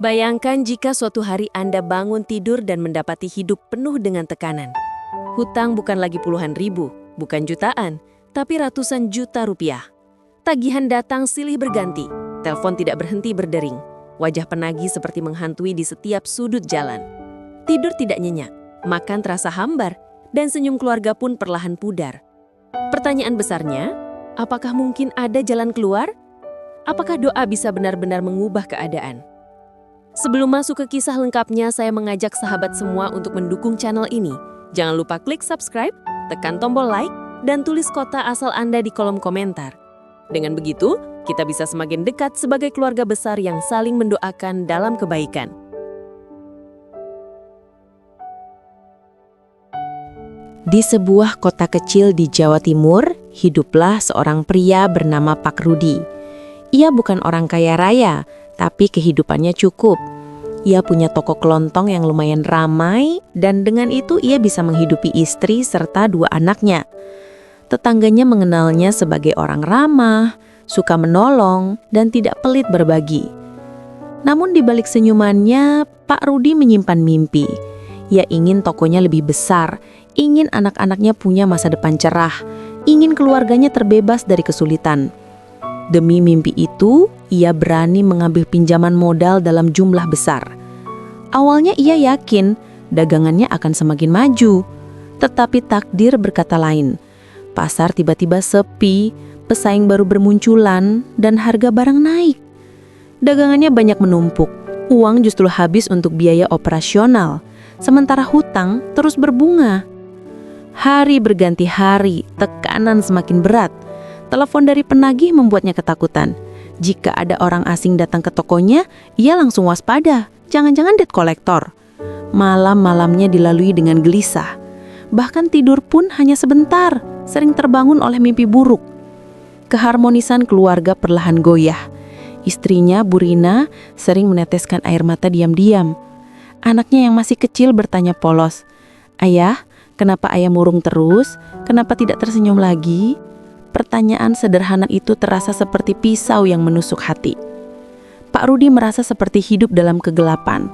Bayangkan jika suatu hari Anda bangun tidur dan mendapati hidup penuh dengan tekanan. Hutang bukan lagi puluhan ribu, bukan jutaan, tapi ratusan juta rupiah. Tagihan datang silih berganti, telepon tidak berhenti berdering. Wajah penagih seperti menghantui di setiap sudut jalan. Tidur tidak nyenyak, makan terasa hambar, dan senyum keluarga pun perlahan pudar. Pertanyaan besarnya, apakah mungkin ada jalan keluar? Apakah doa bisa benar-benar mengubah keadaan? Sebelum masuk ke kisah lengkapnya, saya mengajak sahabat semua untuk mendukung channel ini. Jangan lupa klik subscribe, tekan tombol like, dan tulis kota asal Anda di kolom komentar. Dengan begitu, kita bisa semakin dekat sebagai keluarga besar yang saling mendoakan dalam kebaikan. Di sebuah kota kecil di Jawa Timur, hiduplah seorang pria bernama Pak Rudi. Ia bukan orang kaya raya, tapi kehidupannya cukup. Ia punya toko kelontong yang lumayan ramai, dan dengan itu ia bisa menghidupi istri serta 2 anaknya. Tetangganya mengenalnya sebagai orang ramah, suka menolong, dan tidak pelit berbagi. Namun di balik senyumannya, Pak Rudi menyimpan mimpi. Ia ingin tokonya lebih besar, ingin anak-anaknya punya masa depan cerah, ingin keluarganya terbebas dari kesulitan. Demi mimpi itu, ia berani mengambil pinjaman modal dalam jumlah besar. Awalnya ia yakin dagangannya akan semakin maju, tetapi takdir berkata lain. Pasar tiba-tiba sepi, pesaing baru bermunculan, dan harga barang naik. Dagangannya banyak menumpuk, uang justru habis untuk biaya operasional, sementara hutang terus berbunga. Hari berganti hari, tekanan semakin berat. Telepon dari penagih membuatnya ketakutan. Jika ada orang asing datang ke tokonya, ia langsung waspada. Jangan-jangan debt collector. Malam-malamnya dilalui dengan gelisah. Bahkan tidur pun hanya sebentar, sering terbangun oleh mimpi buruk. Keharmonisan keluarga perlahan goyah. Istrinya, Bu Rina, sering meneteskan air mata diam-diam. Anaknya yang masih kecil bertanya polos, "Ayah, kenapa ayah murung terus? Kenapa tidak tersenyum lagi?" Pertanyaan sederhana itu terasa seperti pisau yang menusuk hati. Pak Rudi merasa seperti hidup dalam kegelapan.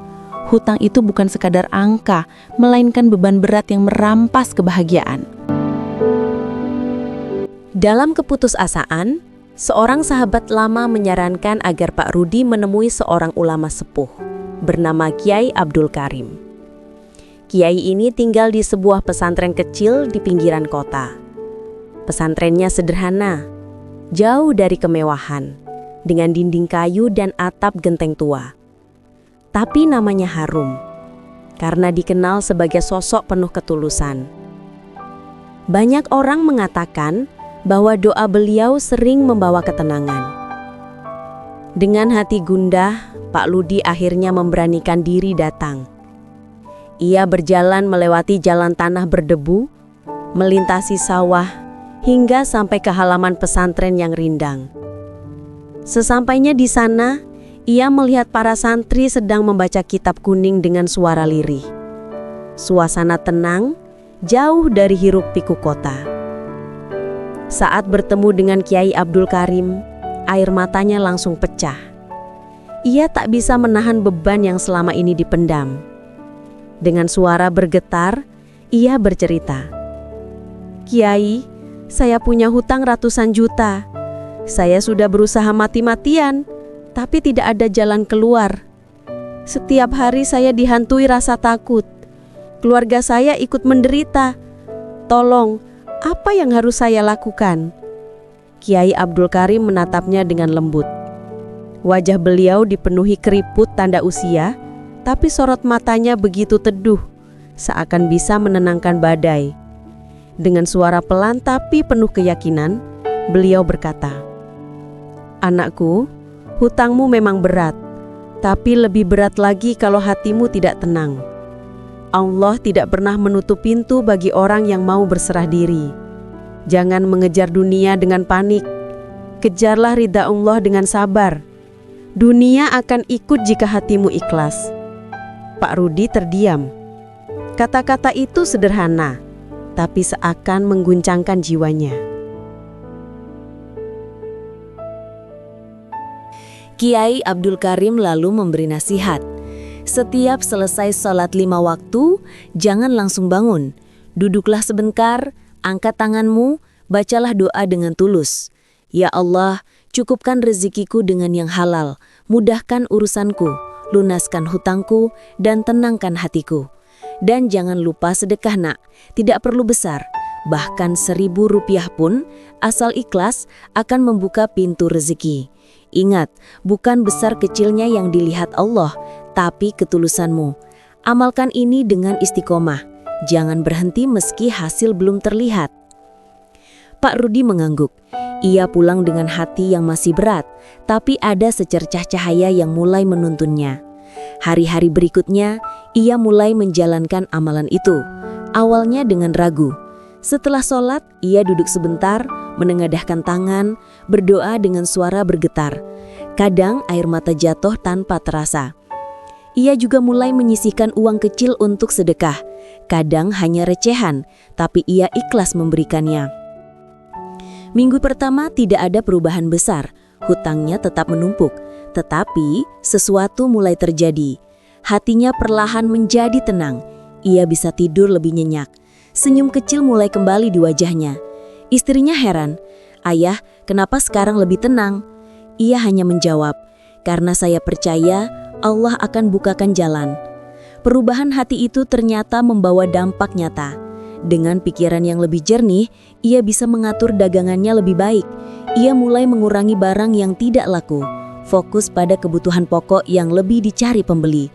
Hutang itu bukan sekadar angka, melainkan beban berat yang merampas kebahagiaan. Dalam keputusasaan, seorang sahabat lama menyarankan agar Pak Rudi menemui seorang ulama sepuh bernama Kiai Abdul Karim. Kiai ini tinggal di sebuah pesantren kecil di pinggiran kota. Pesantrennya sederhana, jauh dari kemewahan, dengan dinding kayu dan atap genteng tua. Tapi namanya harum, karena dikenal sebagai sosok penuh ketulusan. Banyak orang mengatakan bahwa doa beliau sering membawa ketenangan. Dengan hati gundah, Pak Rudi akhirnya memberanikan diri datang. Ia berjalan melewati jalan tanah berdebu, melintasi sawah, hingga sampai ke halaman pesantren yang rindang. Sesampainya di sana, ia melihat para santri sedang membaca kitab kuning dengan suara lirih. Suasana tenang, jauh dari hiruk-pikuk kota. Saat bertemu dengan Kiai Abdul Karim, air matanya langsung pecah. Ia tak bisa menahan beban yang selama ini dipendam. Dengan suara bergetar, ia bercerita, "Kiai, saya punya hutang ratusan juta. Saya sudah berusaha mati-matian, tapi tidak ada jalan keluar. Setiap hari saya dihantui rasa takut. Keluarga saya ikut menderita. Tolong, apa yang harus saya lakukan?" Kiai Abdul Karim menatapnya dengan lembut. Wajah beliau dipenuhi keriput tanda usia, tapi sorot matanya begitu teduh, seakan bisa menenangkan badai. Dengan suara pelan tapi penuh keyakinan, beliau berkata, "Anakku, hutangmu memang berat, tapi lebih berat lagi kalau hatimu tidak tenang. Allah tidak pernah menutup pintu bagi orang yang mau berserah diri. Jangan mengejar dunia dengan panik. Kejarlah ridha Allah dengan sabar. Dunia akan ikut jika hatimu ikhlas." Pak Rudi terdiam. Kata-kata itu sederhana, tapi seakan mengguncangkan jiwanya. Kiai Abdul Karim lalu memberi nasihat. Setiap selesai sholat 5 waktu, jangan langsung bangun. Duduklah sebentar, angkat tanganmu, bacalah doa dengan tulus. Ya Allah, cukupkan rezekiku dengan yang halal, mudahkan urusanku, lunaskan hutangku, dan tenangkan hatiku. Dan jangan lupa sedekah nak, tidak perlu besar. Bahkan Rp1.000 pun, asal ikhlas, akan membuka pintu rezeki. Ingat, bukan besar kecilnya yang dilihat Allah, tapi ketulusanmu. Amalkan ini dengan istiqomah. Jangan berhenti meski hasil belum terlihat. Pak Rudi mengangguk. Ia pulang dengan hati yang masih berat, tapi ada secercah cahaya yang mulai menuntunnya. Hari-hari berikutnya, ia mulai menjalankan amalan itu. Awalnya dengan ragu. Setelah sholat, ia duduk sebentar, menengadahkan tangan, berdoa dengan suara bergetar. Kadang air mata jatuh tanpa terasa. Ia juga mulai menyisihkan uang kecil untuk sedekah. Kadang hanya recehan, tapi ia ikhlas memberikannya. Minggu pertama tidak ada perubahan besar, hutangnya tetap menumpuk. Tetapi sesuatu mulai terjadi. Hatinya perlahan menjadi tenang. Ia bisa tidur lebih nyenyak. Senyum kecil mulai kembali di wajahnya. Istrinya heran, "Ayah, kenapa sekarang lebih tenang?" Ia hanya menjawab, "Karena saya percaya Allah akan bukakan jalan." Perubahan hati itu ternyata membawa dampak nyata. Dengan pikiran yang lebih jernih, ia bisa mengatur dagangannya lebih baik. Ia mulai mengurangi barang yang tidak laku, fokus pada kebutuhan pokok yang lebih dicari pembeli.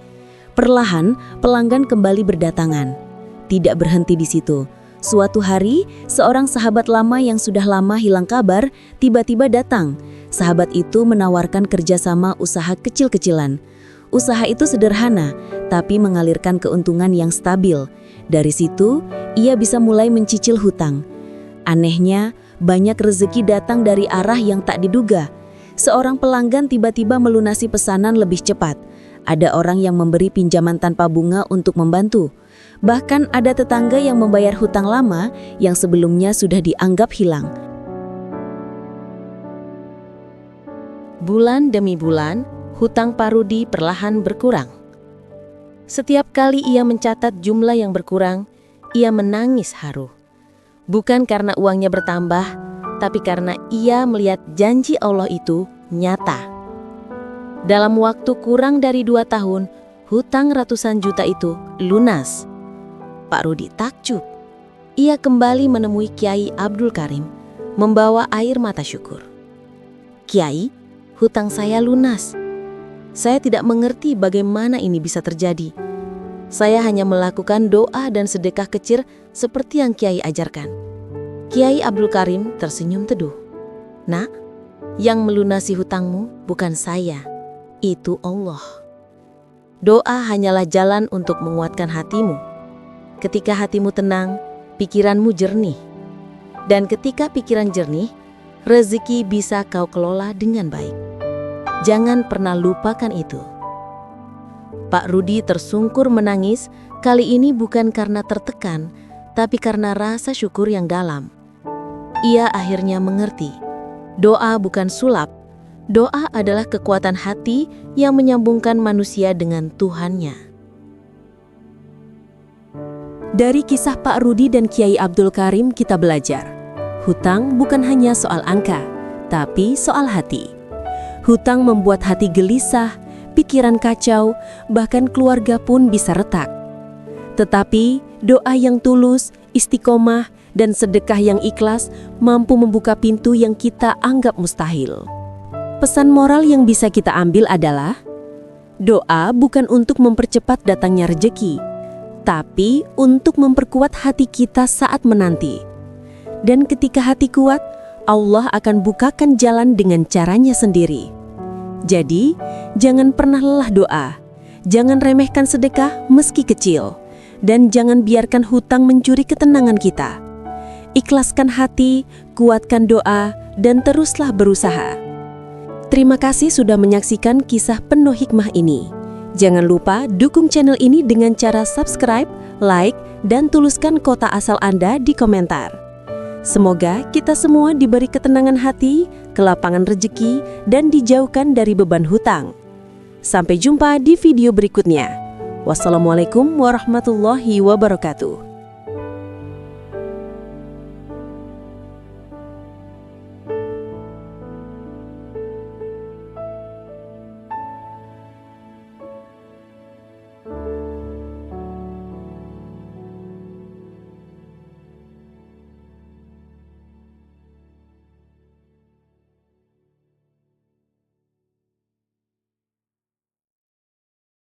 Perlahan, pelanggan kembali berdatangan. Tidak berhenti di situ. Suatu hari, seorang sahabat lama yang sudah lama hilang kabar tiba-tiba datang. Sahabat itu menawarkan kerjasama usaha kecil-kecilan. Usaha itu sederhana, tapi mengalirkan keuntungan yang stabil. Dari situ, ia bisa mulai mencicil hutang. Anehnya, banyak rezeki datang dari arah yang tak diduga. Seorang pelanggan tiba-tiba melunasi pesanan lebih cepat. Ada orang yang memberi pinjaman tanpa bunga untuk membantu. Bahkan ada tetangga yang membayar hutang lama yang sebelumnya sudah dianggap hilang. Bulan demi bulan, hutang Pak Rudi perlahan berkurang. Setiap kali ia mencatat jumlah yang berkurang, ia menangis haru. Bukan karena uangnya bertambah, tapi karena ia melihat janji Allah itu nyata. Dalam waktu kurang dari 2 tahun, hutang ratusan juta itu lunas. Pak Rudi takjub. Ia kembali menemui Kiai Abdul Karim, membawa air mata syukur. "Kiai, hutang saya lunas. Saya tidak mengerti bagaimana ini bisa terjadi. Saya hanya melakukan doa dan sedekah kecil seperti yang Kiai ajarkan." Kiai Abdul Karim tersenyum teduh. "Nak, yang melunasi hutangmu bukan saya, itu Allah. Doa hanyalah jalan untuk menguatkan hatimu. Ketika hatimu tenang, pikiranmu jernih. Dan ketika pikiran jernih, rezeki bisa kau kelola dengan baik. Jangan pernah lupakan itu." Pak Rudi tersungkur menangis, kali ini bukan karena tertekan, tapi karena rasa syukur yang dalam. Ia akhirnya mengerti, doa bukan sulap, doa adalah kekuatan hati yang menyambungkan manusia dengan Tuhannya. Dari kisah Pak Rudi dan Kiai Abdul Karim kita belajar, hutang bukan hanya soal angka, tapi soal hati. Hutang membuat hati gelisah, pikiran kacau, bahkan keluarga pun bisa retak. Tetapi doa yang tulus, istiqomah, dan sedekah yang ikhlas mampu membuka pintu yang kita anggap mustahil. Pesan moral yang bisa kita ambil adalah, doa bukan untuk mempercepat datangnya rezeki, tapi untuk memperkuat hati kita saat menanti. Dan ketika hati kuat, Allah akan bukakan jalan dengan caranya sendiri. Jadi, jangan pernah lelah doa, jangan remehkan sedekah meski kecil, dan jangan biarkan hutang mencuri ketenangan kita. Ikhlaskan hati, kuatkan doa, dan teruslah berusaha. Terima kasih sudah menyaksikan kisah penuh hikmah ini. Jangan lupa dukung channel ini dengan cara subscribe, like, dan tuliskan kota asal Anda di komentar. Semoga kita semua diberi ketenangan hati, kelapangan rejeki, dan dijauhkan dari beban hutang. Sampai jumpa di video berikutnya. Wassalamualaikum warahmatullahi wabarakatuh.